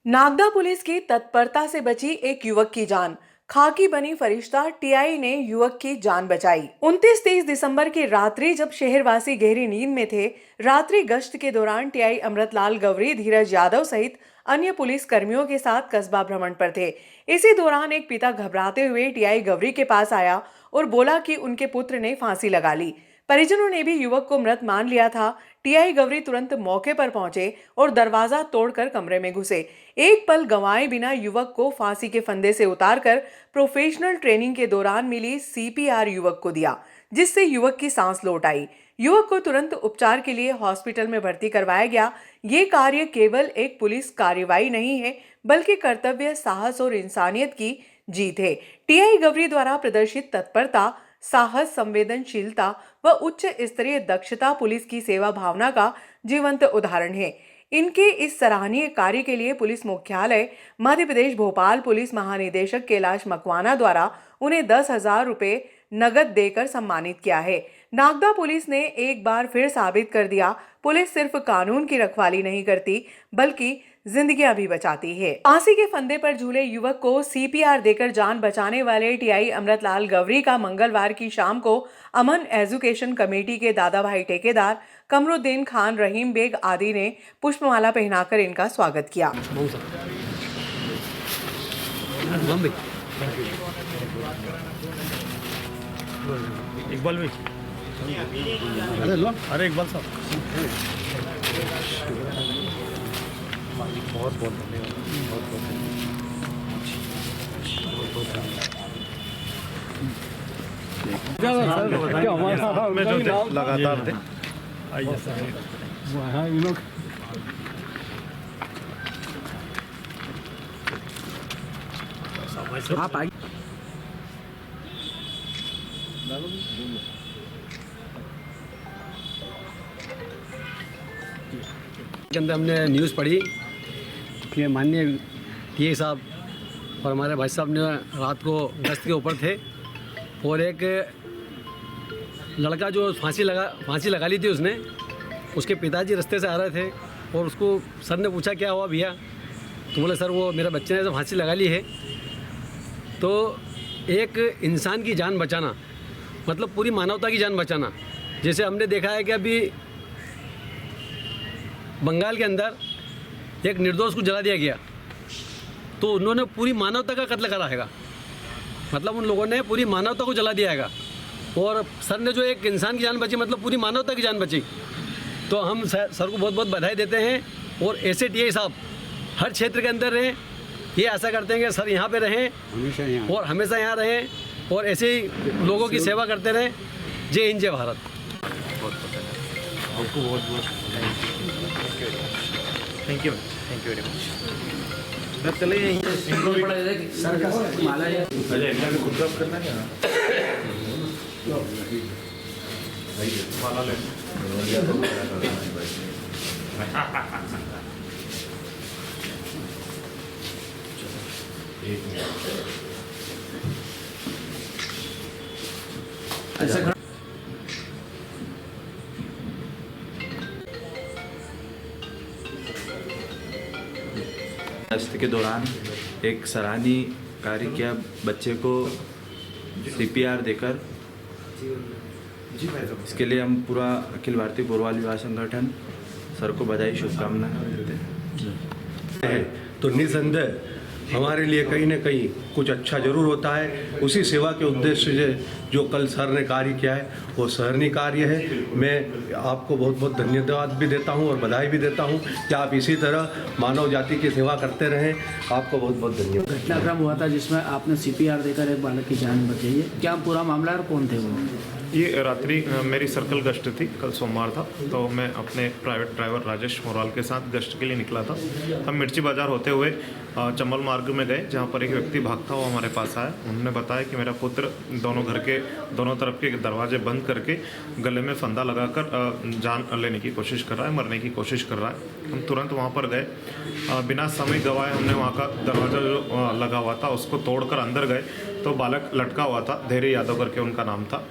Nagda police की तत्परता से बची एक युवक की जान। खाकी बनी फरिश्ता टीआई ने युवक की जान बचाई। 29-30 दिसंबर की रात्रि जब शहरवासी गहरी नींद में थे, रात्रि गश्त के दौरान टीआई अमृतलाल गवरी धीरज यादव सहित अन्य पुलिस कर्मियों के साथ कस्बा भ्रमण पर थे। इसी दौरान एक पिता घबराते हुए टीआई गवरी के पास आया और बोला कि उनके पुत्र ने फांसी लगा ली। परिजनों ने भी युवक को मृत मान लिया था। टीआई गवरी तुरंत मौके पर पहुंचे और दरवाजा तोड़कर कमरे में घुसे। एक पल गंवाए बिना युवक को फांसी के फंदे से उतारकर प्रोफेशनल ट्रेनिंग के दौरान मिली सीपीआर युवक को दिया, जिससे युवक की सांस लौट आई। युवक को तुरंत उपचार के लिए हॉस्पिटल में भर्ती करवाया गया। ये कार्य केवल एक पुलिस कार्रवाई नहीं है, बल्कि कर्तव्य, साहस और इंसानियत की जीत है। टीआई गवरी द्वारा प्रदर्शित तत्परता, साहस, संवेदनशीलता व उच्च स्तरीय दक्षता पुलिस की सेवा भावना का जीवंत उदाहरण है। इनके इस सराहनीय कार्य के लिए पुलिस मुख्यालय मध्य प्रदेश भोपाल पुलिस महानिदेशक कैलाश मकवाना द्वारा उन्हें 10,000 रुपये नगद देकर सम्मानित किया है। नागदा पुलिस ने एक बार फिर साबित कर दिया, पुलिस सिर्फ कानून की रखवाली नहीं करती, बल्कि जिंदगियां भी बचाती है। फांसी के फंदे पर झूले युवक को सीपीआर देकर जान बचाने वाले टीआई अमृतलाल गवरी का मंगलवार की शाम को अमन एजुकेशन कमेटी के दादा भाई ठेकेदार कमरुद्दीन खान, रहीम बेग आदि ने पुष्पमाला पहनाकर इनका स्वागत किया। इकबाल भाई, अरे इकबाल साहब, बहुत बहुत धन्यवाद, बहुत बहुत धन्यवाद। लगातार थे, आइए सर, वहाँ इन लोग आप आइए। के अंदर हमने न्यूज़ पढ़ी कि माननीय टीआई साहब और हमारे भाई साहब ने रात को गश्त के ऊपर थे और एक लड़का जो फांसी लगा ली थी उसने, उसके पिताजी रास्ते से आ रहे थे और उसको सर ने पूछा क्या हुआ भैया, तो बोले सर वो मेरे बच्चे ने तो फांसी लगा ली है। तो एक इंसान की जान बचाना मतलब पूरी मानवता की जान बचाना। जैसे हमने देखा है कि अभी बंगाल के अंदर एक निर्दोष को जला दिया गया, तो उन्होंने पूरी मानवता का कत्ल करा हैगा, मतलब उन लोगों ने पूरी मानवता को जला दिया हैगा। और सर ने जो एक इंसान की जान बची मतलब पूरी मानवता की जान बची, तो हम सर को बहुत बहुत बधाई देते हैं। और ऐसे टीआई साहब हर क्षेत्र के अंदर रहें, ये आशा करते हैं कि सर यहाँ पे रहें और हमेशा यहाँ रहें और ऐसे ही लोगों की सेवा करते रहें। जय हिंद, जय भारत। आपको बहुत बहुत थैंक यू वेरी मच। चले सर का माला है, खुद करना है माला ले गश्त के दौरान एक सराहनीय कार्य किया, बच्चे को सीपीआर देकर। इसके लिए हम पूरा अखिल भारतीय बोरवाल विवाह संगठन सर को बधाई, शुभकामनाएं देते हैं। तो निसंदेह हमारे लिए कहीं ना कहीं कुछ अच्छा जरूर होता है। उसी सेवा के उद्देश्य से जो कल सर ने कार्य किया है वो सराहनीय कार्य है। मैं आपको बहुत बहुत धन्यवाद भी देता हूं और बधाई भी देता हूं कि आप इसी तरह मानव जाति की सेवा करते रहें। आपको बहुत बहुत धन्यवाद। घटनाक्रम हुआ था जिसमें आपने सीपीआर देकर एक बालक की जान बचाई है, क्या पूरा मामला और कौन थे वो? ये रात्रि मेरी सर्कल गश्त थी, कल सोमवार था, तो मैं अपने प्राइवेट ड्राइवर राजेश मोराल के साथ गश्त के लिए निकला था। हम मिर्ची बाज़ार होते हुए चंबल मार्ग में गए, जहाँ पर एक व्यक्ति भागता हुआ हमारे पास आया। उन्होंने बताया कि मेरा पुत्र दोनों घर के दोनों तरफ के दरवाजे बंद करके गले में फंदा लगाकर जान लेने की कोशिश कर रहा है, मरने की कोशिश कर रहा है। हम तुरंत वहाँ पर गए, बिना समय गवाए हमने वहाँ का दरवाज़ा जो लगा हुआ था उसको तोड़कर अंदर गए, तो बालक लटका हुआ था, धैर्य यादव करके उनका नाम था।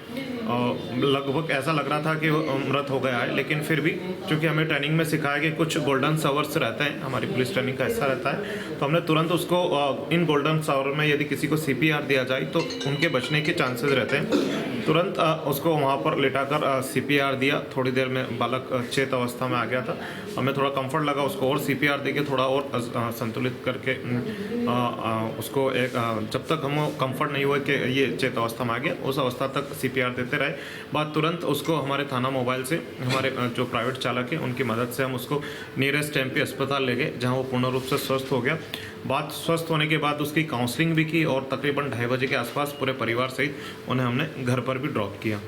लगभग ऐसा लग रहा था कि वो मृत हो गया है, लेकिन फिर भी चूँकि हमें ट्रेनिंग में सिखाया कि कुछ गोल्डन आवर्स रहते हैं, हमारी पुलिस ट्रेनिंग का हिस्सा रहता है, तो हमने तुरंत उसको इन गोल्डन आवर में यदि किसी को CPR दिया जाए तो उनके बचने के चांसेस रहते हैं। तुरंत उसको वहाँ पर लेटाकर CPR दिया। थोड़ी देर में बालक चेत अवस्था में आ गया था। हमें थोड़ा कंफर्ट लगा, उसको और CPR देके थोड़ा और संतुलित करके उसको एक जब तक हम कंफर्ट नहीं हुए कि ये चेत अवस्था में आ गया, उस अवस्था तक CPR देते रहे। बाद तुरंत उसको हमारे थाना मोबाइल से हमारे जो प्राइवेट चालक है उनकी मदद से हम उसको नियरेस्ट MP अस्पताल ले गए, जहाँ वो पूर्ण रूप से स्वस्थ हो गया। बात स्वस्थ होने के बाद उसकी काउंसलिंग भी की और तकरीबन 2:30 बजे के आसपास पूरे परिवार सहित उन्हें हमने घर पर भी ड्रॉप किया।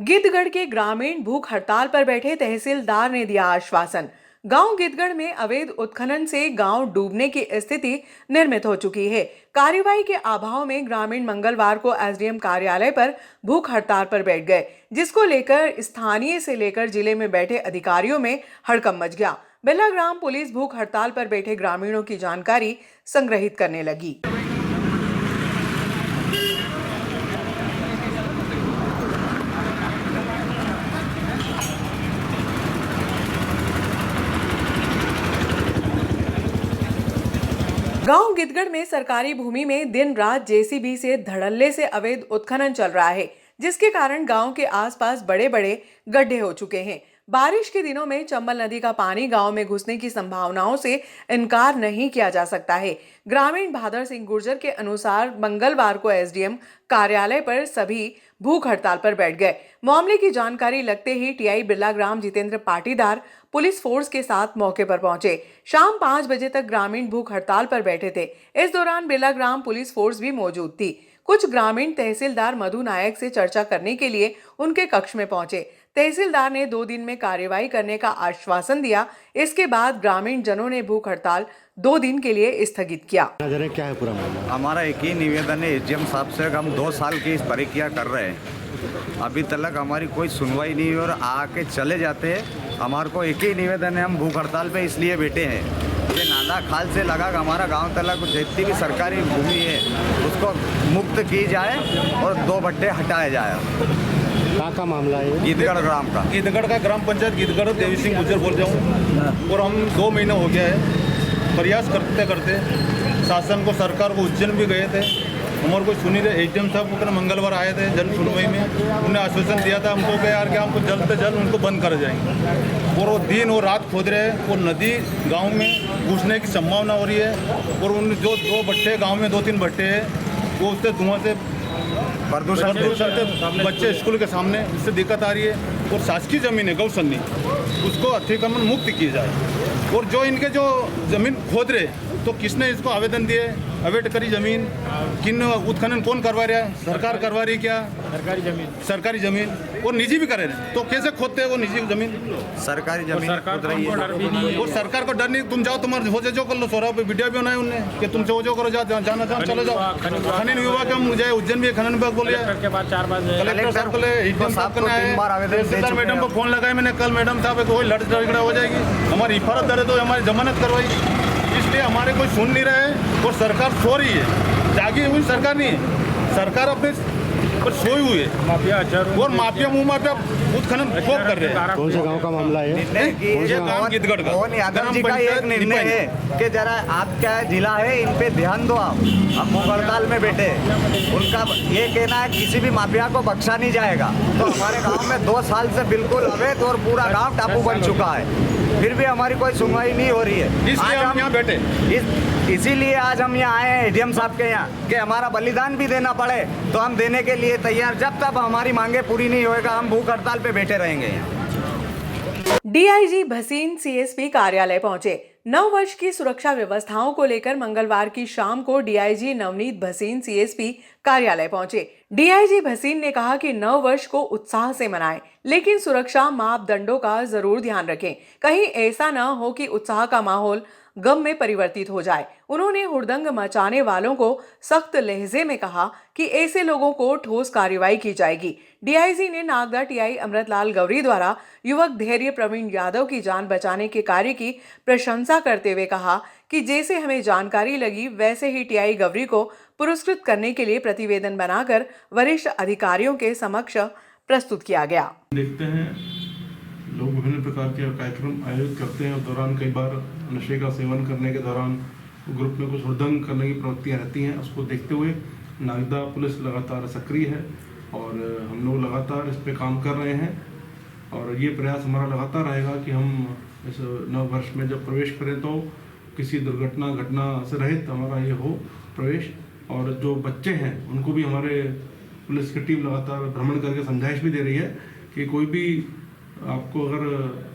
गिद्धगढ़ के ग्रामीण भूख हड़ताल पर बैठे तहसीलदार ने दिया आश्वासन। गांव गिद्धगढ़ में अवैध उत्खनन से गांव डूबने की स्थिति निर्मित हो चुकी है। कार्रवाई के अभाव में ग्रामीण मंगलवार को SDM कार्यालय पर भूख हड़ताल पर बैठ गए, जिसको लेकर स्थानीय से लेकर जिले में बैठे अधिकारियों में हड़कंप मच गया। बिल्ला ग्राम पुलिस भूख हड़ताल पर बैठे ग्रामीणों की जानकारी संग्रहित करने लगी। गांव गिद्धगढ़ में सरकारी भूमि में दिन रात JCB से धड़ल्ले से अवैध उत्खनन चल रहा है, जिसके कारण गांव के आसपास बड़े बड़े गड्ढे हो चुके हैं। बारिश के दिनों में चंबल नदी का पानी गांव में घुसने की संभावनाओं से इनकार नहीं किया जा सकता है। ग्रामीण भादर सिंह गुर्जर के अनुसार मंगलवार को SDM कार्यालय पर सभी भूख हड़ताल पर बैठ गए। मामले की जानकारी लगते ही TI बिल्ला ग्राम जितेंद्र पाटीदार पुलिस फोर्स के साथ मौके पर पहुंचे। शाम 5 बजे तक ग्रामीण भूख हड़ताल पर बैठे थे। इस दौरान बिल्ला ग्राम पुलिस फोर्स भी मौजूद थी। कुछ ग्रामीण तहसीलदार मधु नायक से चर्चा करने के लिए उनके कक्ष में पहुंचे। तहसीलदार ने 2 दिन में कार्रवाई करने का आश्वासन दिया। इसके बाद ग्रामीण जनों ने भूख हड़ताल 2 दिन के लिए स्थगित किया। क्या है पूरा मामला? हमारा एक ही निवेदन है SDM साहब से, हम 2 साल की इस प्रक्रिया कर रहे हैं, अभी तक हमारी कोई सुनवाई नहीं हुई और आके चले जाते हैं। हमारे को एक ही निवेदन है, हम भूख हड़ताल पे इसलिए बैठे हैं कि नाला खाल से लगा हमारा गांव तक जितनी भी सरकारी भूमि है उसको मुक्त की जाए और 2 भट्टे हटाए जाए। कहाँ का मामला है? गिद्धगढ़ ग्राम का। गिद्धगढ़ का ग्राम पंचायत गिद्धगढ़ देवी सिंह गुर्जर बोल रहा हूँ, और हम 2 महीने हो गया है प्रयास करते करते शासन को, सरकार को उज्जैन भी गए थे, हमारे कोई सुनी रहे। SDM साहब को मंगलवार आए थे जन सुनवाई में, उन्हें आश्वासन दिया था हमको कि यार कि हमको जल्द से जल्द उनको बंद कर जाएंगे। और वो दिन और रात खोद रहे हैं, और नदी गांव में घुसने की संभावना हो रही है। और उन जो 2 भट्टे गांव में 2-3 भट्टे हैं, वो उससे धुआं से प्रदूषण से बच्चे स्कूल के सामने, इससे दिक्कत आ रही है। और शासकीय जमीन है गौसनी, उसको अतिक्रमण मुक्त किया जाए। और जो इनके जो जमीन खोद रहे, तो किसने इसको आवेदन दिए? अवैध करी जमीन, किन उत्खनन कौन करवा रहा है? सरकार करवा रही क्या? सरकारी जमीन और निजी भी करे रहे, तो कैसे खोदते हैं वो निजी जमीन? सरकारी जमीन खोद रही है और सरकार को डर नहीं। तुम जाओ, तुम्हारे हो जो कर लो, सोरा पे वीडियो भी बनाए उनने कि तुमसे हो जो करो, जाना चलो जाओ। खनन विभाग हम मुझे उज्जैन भी खनन विभाग बोले, कलेक्टर साहब को तहसीलदार मैडम को फोन लगाए मैंने कल, मैडम साहब कोई लड़ झगड़ा हो जाएगी, हमारी हिफाजत करे तो हमारी जमानत करवाई। इसलिए हमारे कोई सुन नहीं रहे और सरकार सो रही है। जागी हुई सरकार नहीं है, सरकार अपने पर सोई हुई है और माफिया मुंह माफिया उत्खनन खूब कर रहे हैं। कौन से गांव का मामला है? गिद्धगढ़ का। मोहन यादव जी का एक निर्णय है कि जरा आपका जिला है, इन पे ध्यान दो। आप हम भूख हड़ताल में बैठे, उनका ये कहना है किसी भी माफिया को बख्शा नहीं जाएगा। तो हमारे गांव में 2 साल से बिल्कुल अवैध और पूरा गांव टापू बन चुका है, फिर भी हमारी कोई सुनवाई नहीं हो रही है। इसलिए हम यहाँ बैठे, इसीलिए आज हम यहाँ आए हैं SDM साहब के यहाँ कि हमारा बलिदान भी देना पड़े तो हम देने के लिए तैयार। जब तक हमारी मांगे पूरी नहीं होएगा, हम भूख हड़ताल पे बैठे रहेंगे यहाँ। DIG भसीन CSP कार्यालय पहुंचे। नव वर्ष की सुरक्षा व्यवस्थाओं को लेकर मंगलवार की शाम को डीआईजी नवनीत भसीन सीएसपी कार्यालय पहुंचे। डीआईजी भसीन ने कहा कि नव वर्ष को उत्साह से मनाएं, लेकिन सुरक्षा मापदंडों का जरूर ध्यान रखें। कहीं ऐसा न हो कि उत्साह का माहौल गम में परिवर्तित हो जाए। उन्होंने हुड़दंग मचाने वालों को सख्त लहजे में कहा कि ऐसे लोगों को ठोस कार्रवाई की जाएगी। डीआईजी ने नागदा टीआई अमृतलाल गौरी द्वारा युवक धैर्य प्रवीण यादव की जान बचाने के कार्य की प्रशंसा करते हुए कहा कि जैसे हमें जानकारी लगी वैसे ही टीआई गौरी को पुरस्कृत करने के लिए प्रतिवेदन बनाकर वरिष्ठ अधिकारियों के समक्ष प्रस्तुत किया गया। देखते हैं लोग विभिन्न प्रकार के कार्यक्रम आयोजित करते हैं और दौरान कई बार नशे का सेवन करने के दौरान ग्रुप में कुछ हुड़दंग करने की प्रवृत्तियाँ रहती हैं। उसको देखते हुए नागदा पुलिस लगातार सक्रिय है और हम लोग लगातार इस पे काम कर रहे हैं और ये प्रयास हमारा लगातार रहेगा कि हम इस नव वर्ष में जब प्रवेश करें तो किसी दुर्घटना घटना से रहित हमारा ये हो प्रवेश। और जो बच्चे हैं उनको भी हमारे पुलिस की टीम लगातार भ्रमण करके समझाइश भी दे रही है कि कोई भी आपको अगर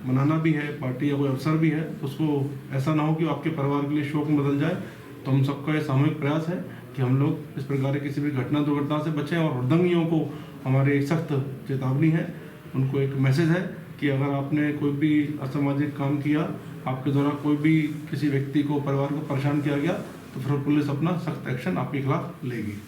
मनाना भी है पार्टी या कोई अवसर भी है तो उसको ऐसा ना हो कि आपके परिवार के लिए शोक में बदल जाए। तो हम सबका ये सामूहिक प्रयास है कि हम लोग इस प्रकार की किसी भी घटना दुर्घटना से बचें। और हुड़दंगियों को हमारी एक सख्त चेतावनी है, उनको एक मैसेज है कि अगर आपने कोई भी असामाजिक काम किया, आपके द्वारा कोई भी किसी व्यक्ति को परिवार को परेशान किया गया तो फिर पुलिस अपना सख्त एक्शन आपके खिलाफ लेगी।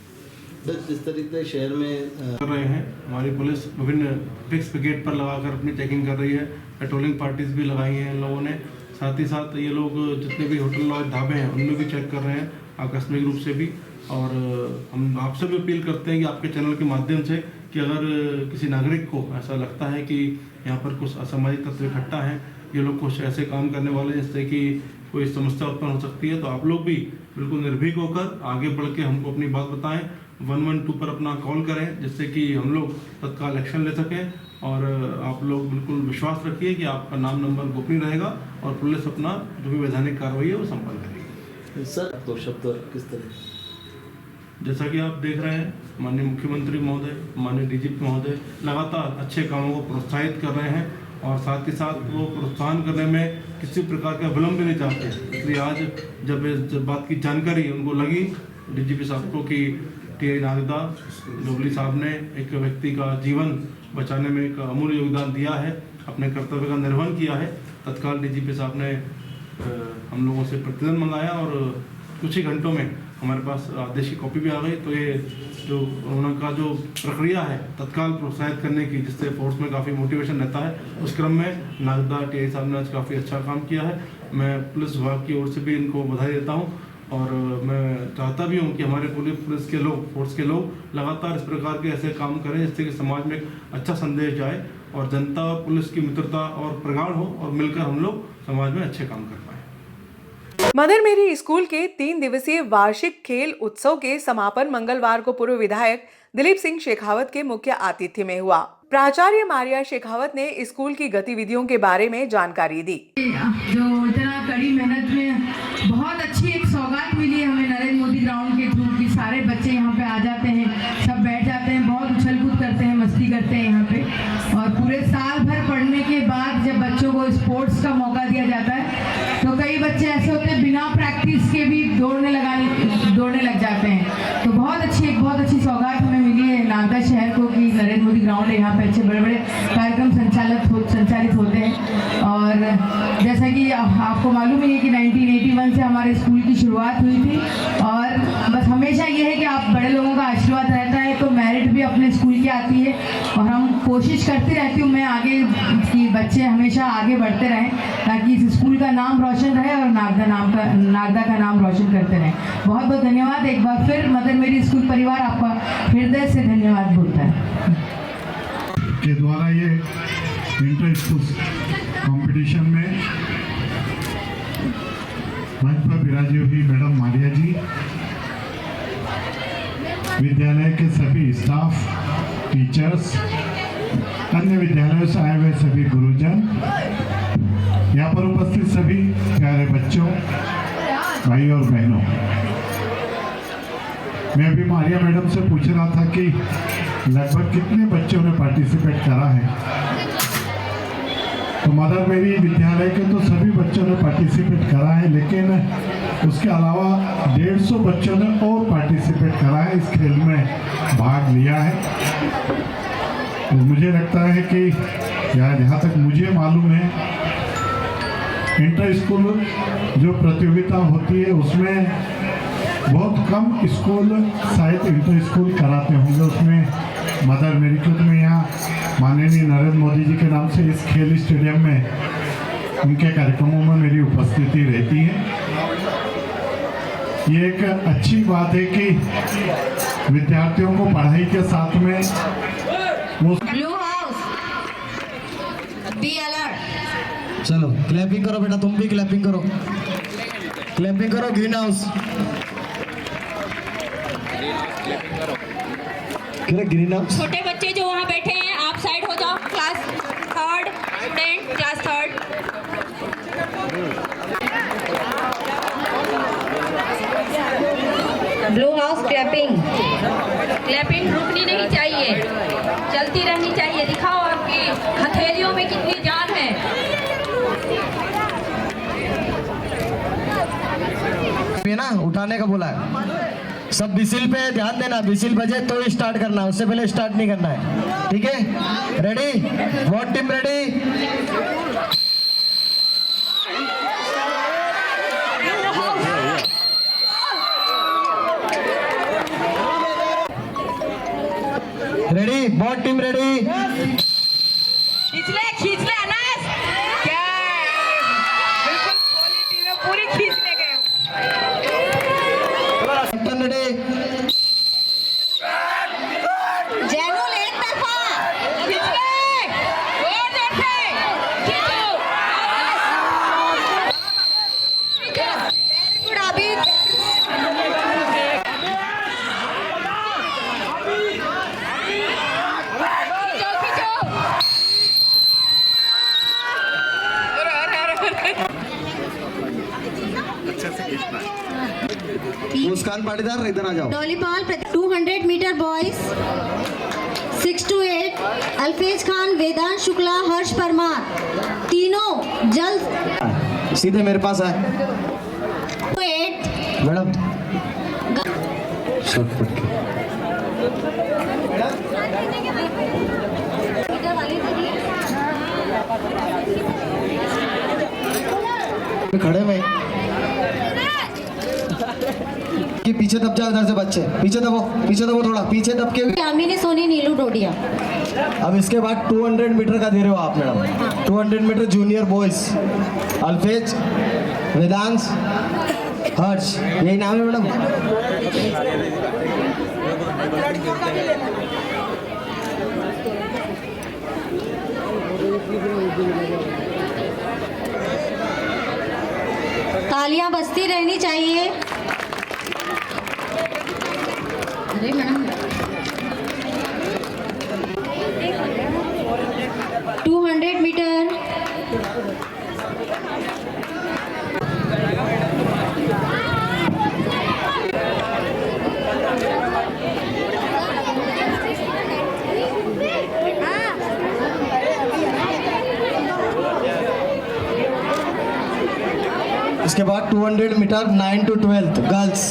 जिस तरीके शहर में कर रहे हैं हमारी पुलिस विभिन्न फिक्स विकेट पर लगाकर अपनी चेकिंग कर रही है। पेट्रोलिंग पार्टीज भी लगाई हैं इन लोगों ने। साथ ही साथ ये लोग जितने भी होटल लॉज ढाबे हैं उनमें भी चेक कर रहे हैं आकस्मिक रूप से भी। और हम आपसे भी अपील करते हैं कि आपके चैनल के माध्यम से कि अगर किसी नागरिक को ऐसा लगता है कि यहाँ पर कुछ असामाजिक तत्व इकट्ठा हैं, ये लोग कुछ ऐसे काम करने वाले जिससे कि कोई समस्या उत्पन्न हो सकती है, तो आप लोग भी बिल्कुल निर्भीक होकर आगे बढ़ के हमको अपनी बात बताएं। 112 पर अपना कॉल करें जिससे कि हम लोग तत्काल एक्शन ले सकें। और आप लोग बिल्कुल विश्वास रखिए कि आपका नाम नंबर गोपनीय रहेगा और पुलिस अपना जो भी वैधानिक कार्रवाई है वो संपन्न करेगी। सर तो शब्द किस तरह, जैसा कि आप देख रहे हैं माननीय मुख्यमंत्री महोदय, माननीय डीजीपी महोदय लगातार अच्छे कामों को प्रोत्साहित कर रहे हैं और साथ ही साथ वो प्रोत्साहन करने में किसी प्रकार का विलम्ब भी नहीं चाहते। इसलिए आज जब बात की जानकारी उनको लगी डीजीपी साहब को कि टीआई नागदा डोबली साहब ने एक व्यक्ति का जीवन बचाने में एक अमूल्य योगदान दिया है, अपने कर्तव्य का निर्वहन किया है, तत्काल डीजीपी साहब ने हम लोगों से प्रतिवेदन मंगाया और कुछ ही घंटों में हमारे पास आदेश की कॉपी भी आ गई। तो ये जो उनका जो प्रक्रिया है तत्काल प्रोत्साहित करने की, जिससे फोर्स में काफ़ी मोटिवेशन रहता है, उस क्रम में नागदा टीआई साहब ने आज काफ़ी अच्छा काम किया है। मैं पुलिस विभाग की ओर से भी इनको बधाई देता हूँ और मैं चाहता भी हूँ कि हमारे पुलिस के लोग, फोर्स के लोग लगातार इस प्रकार के ऐसे काम करें जिससे कि समाज में एक अच्छा संदेश जाए और जनता और पुलिस की मित्रता और प्रगाढ़ हो और मिलकर हम लोग समाज में अच्छे काम कर पाएं। मदर मेरी स्कूल के 3 दिवसीय वार्षिक खेल उत्सव के समापन मंगलवार को पूर्व विधायक दिलीप सिंह शेखावत के मुख्य आतिथ्य में हुआ। प्राचार्य मारिया शेखावत ने स्कूल की गतिविधियों के बारे में जानकारी दी। जो इतना कड़ी मेहनत में बहुत अच्छी एक सौगात मिली है हमें नरेंद्र मोदी ग्राउंड के थ्रू कि सारे बच्चे यहाँ पे आ जाते हैं, सब बैठ जाते हैं, बहुत उछल कूद करते हैं, मस्ती करते हैं यहाँ पे। और पूरे साल भर पढ़ने के बाद जब बच्चों को स्पोर्ट्स का मौका दिया जाता है तो कई बच्चे ऐसे होते हैं बिना प्रैक्टिस के भी दौड़ने लग जाते हैं। तो बहुत अच्छी सौगात हमें मिली है नागदा शहर को कि नरेंद्र मोदी ग्राउंड है, यहाँ पे अच्छे बड़े बड़े कार्यक्रम संचालित होते हैं। और जैसा कि आपको मालूम ही है कि 1981 से हमारे स्कूल की शुरुआत हुई थी और बस हमेशा ये है कि आप बड़े लोगों का आशीर्वाद रहता है तो मेरिट भी अपने स्कूल की आती है और हम कोशिश करती रहती हूँ मैं आगे कि बच्चे हमेशा आगे बढ़ते रहें ताकि इस स्कूल का नाम रोशन रहे और नागदा का नाम रोशन करते रहें। बहुत बहुत धन्यवाद। एक बार फिर मदर मेरी स्कूल परिवार आपका हृदय से धन्यवाद बोलता है। के द्वारा ये इंटर स्कूल कंपटीशन में मंच पर विराजी हुई मैडम मारिया जी, विद्यालय के सभी स्टाफ, टीचर्स, अन्य विद्यालयों से आए हुए सभी गुरुजन, यहाँ पर उपस्थित सभी प्यारे बच्चों, भाई और बहनों, मैं अभी मारिया मैडम से पूछ रहा था कि लगभग कितने बच्चों ने पार्टिसिपेट करा है, तो मदर मेरी विद्यालय के तो सभी बच्चों ने पार्टिसिपेट करा है, लेकिन उसके अलावा 150 बच्चों ने और पार्टिसिपेट करा है, इस खेल में भाग लिया है। तो मुझे लगता है कि जहाँ तक मुझे मालूम है, इंटर स्कूल जो प्रतियोगिता होती है उसमें बहुत कम स्कूल शायद इंटर स्कूल कराते होंगे। उसमें मदर मेरी खुद में यहाँ माननीय नरेंद्र मोदी जी के नाम से इस खेल स्टेडियम में उनके कार्यक्रमों में मेरी उपस्थिति रहती है। ये एक अच्छी बात है कि विद्यार्थियों को पढ़ाई के साथ में वो ब्लू हाउस बी अलर्ट। चलो क्लैपिंग करो बेटा, तुम भी क्लैपिंग करो, क्लैपिंग करो। Green house, green house. छोटे बच्चे जो वहाँ बैठे हैं आप साइड हो जाओ। Class third student, class third. Blue house clapping. Clapping रुकनी नहीं चाहिए, चलती रहनी चाहिए। दिखाओ आपकी हथेलियों में कितनी जान है। ये ना उठाने का बोला है। सब बिसिल पे ध्यान देना, बिसिल बजे तो स्टार्ट करना, उससे पहले स्टार्ट नहीं करना है, ठीक है? Ready? One team ready? Ready? One team ready? खींच ले अनास। क्या बिल्कुल क्वालिटी में पूरी खींच ले गए। जैनुल एक तरफा खींच ले, और जोर से खींचो। गुड आबिद। मुस्कान पाटीदार इधर आ जाओ। डॉलीपॉल 200 मीटर बॉयज 6 to 8 अल्फेज खान, वेदांत शुक्ला, हर्ष परमार, तीनों जल्द सीधे मेरे पास आए 8 मैडम। शॉर्टकट के खड़े में कि पीछे दब जाओ, इधर से बच्चे पीछे दबो थोड़ा, पीछे दब के। यामिनी सोनी, नीलू डोडिया। अब इसके बाद 200 मीटर का दे रहे हो आप madam. 200 metre junior boys, अल्फेज, Vedansh, हर्ष, यही नाम है मैडम। तालियां बजती रहनी चाहिए। अरे मैडम 200 मीटर इसके बाद 200 metre 9 to 12 girls.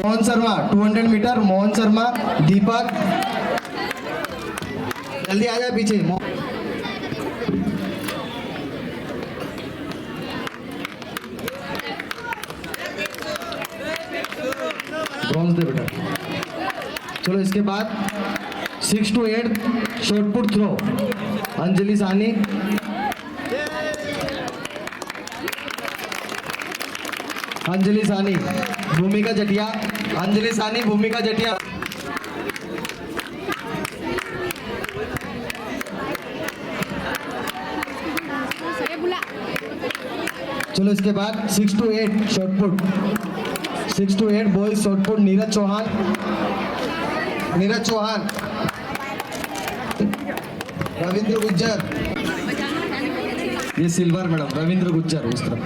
Mohan Sharma 200 metre, Mohan Sharma, Deepak जल्दी आ जाए पीछे। ब्रॉन्ज दे बेटा। चलो इसके बाद 6 to 8 शॉटपुट थ्रो, अंजलि सानी, अंजलि सानी, भूमिका जटिया, अंजलि सानी, भूमिका जटिया। चलो इसके बाद 6 to 8 shot put, 6 to 8 boys shot put. Neeraj Chauhan, Ravindra Gujjar, ये सिल्वर मैडम, रविंद्र गुज्जर उस तरफ।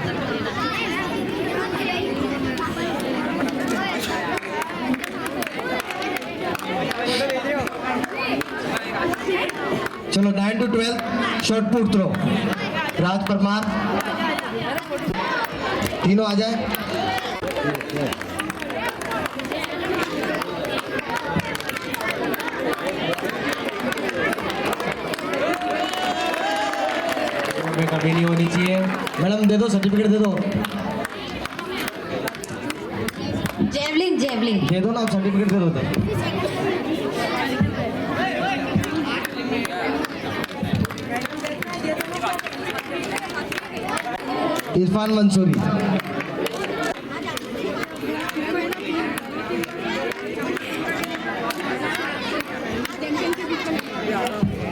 चलो 9 to 12 शॉर्टपुट थ्रो। राज परमार, तीनों आ जाए। कमी नहीं होनी चाहिए। मैडम दे दो, सर्टिफिकेट दे दो। जेवलिन दे दो ना, सर्टिफिकेट दे दो तो। इरफान मंसूरी,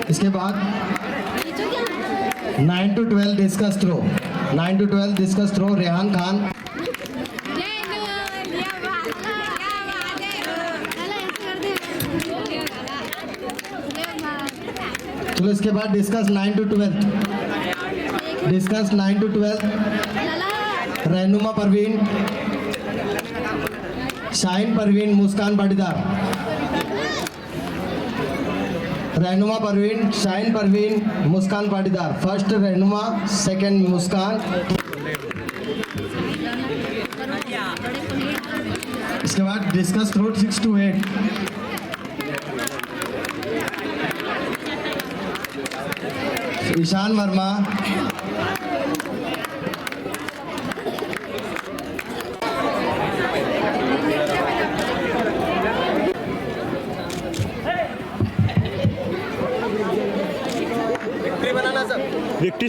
इसके बाद 9 to 12 discus throw, 9 to 12 discus throw. Rehan Khan, चलो इसके बाद डिस्कस 9 to 12, डिस्कस 9 to 12। रहनुमा परवीन, शाहीन परवीन, मुस्कान पाटीदार। रहनुमा परवीन, शाहीन परवीन, मुस्कान पाटीदार। First Rehnuma, second Muskan. इसके बाद discus throw 6 to 8। Ishan Verma, victory